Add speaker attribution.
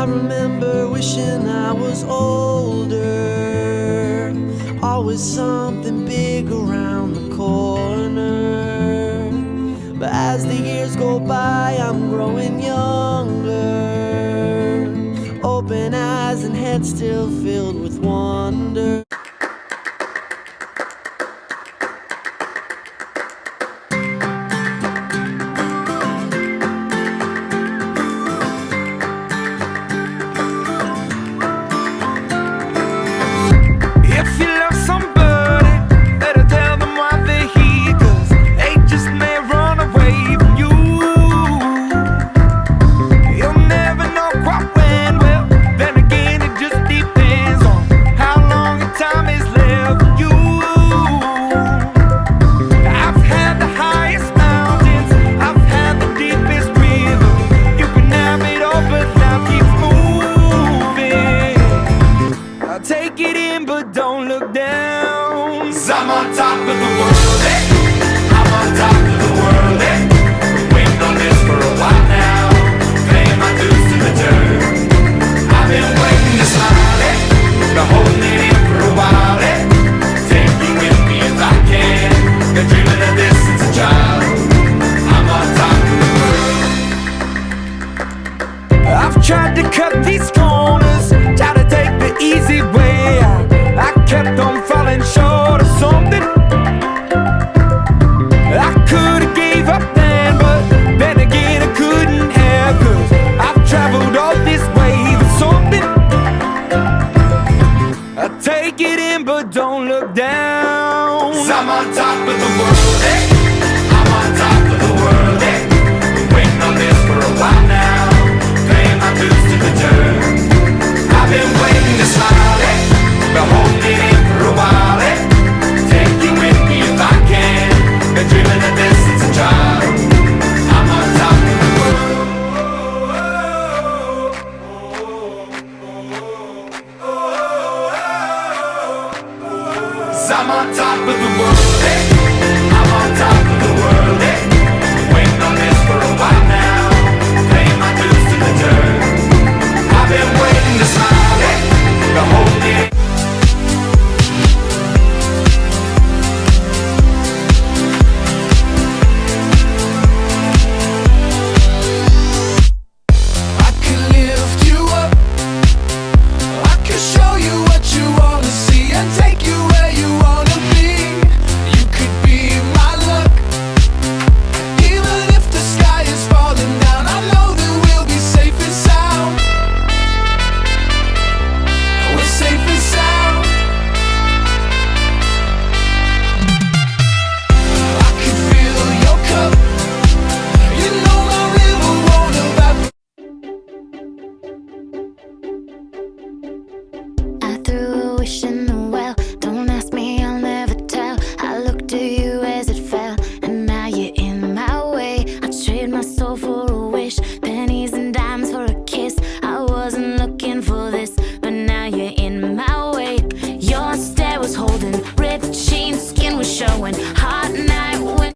Speaker 1: remember wishing I was older. Always something big around the corner. But as the years go by, I'm growing younger. Open eyes and head still filled with wonder.
Speaker 2: Take it in, but don't look down. 'Cause I'm on top of the world, eh? I'm on top of the world, eh? Been waiting on this for a while now, paying my dues to the dirt. I've been waiting to smile, eh? Been holding it in for a while, eh? Take you with me if I can. Been dreaming of this since a child. I'm on top of the world. I've tried to cut these corners, tried to take the easy way out. I kept on falling short of something. I could've gave up then, but then again I couldn't have. 'Cause I've traveled all this way for something. I take it in, but don't look down. 'Cause I'm on top of the world, eh? I'm on top of the world, eh? Been waiting on this for a while now, paying my dues to the dirt. I've been waiting to smile, eh? Been holding it in for a while, eh? Take you with me if I can. Been dreaming of this since a child. I'm on top of the world. 'Cause I'm on top of the world, eh? I'm on top of the world, eh? Waiting on this for a while now, paying my dues to the dirt. I've been waiting to smile, eh? Been holding it.
Speaker 3: I can lift you up, I can show you what you wanna see and take you where you wanna be. You could be my luck, even if the sky is falling down. I know that we'll be safe and sound. We're safe and sound. I can fill your cup, you know my river won't evaporate.
Speaker 4: I threw a wish in the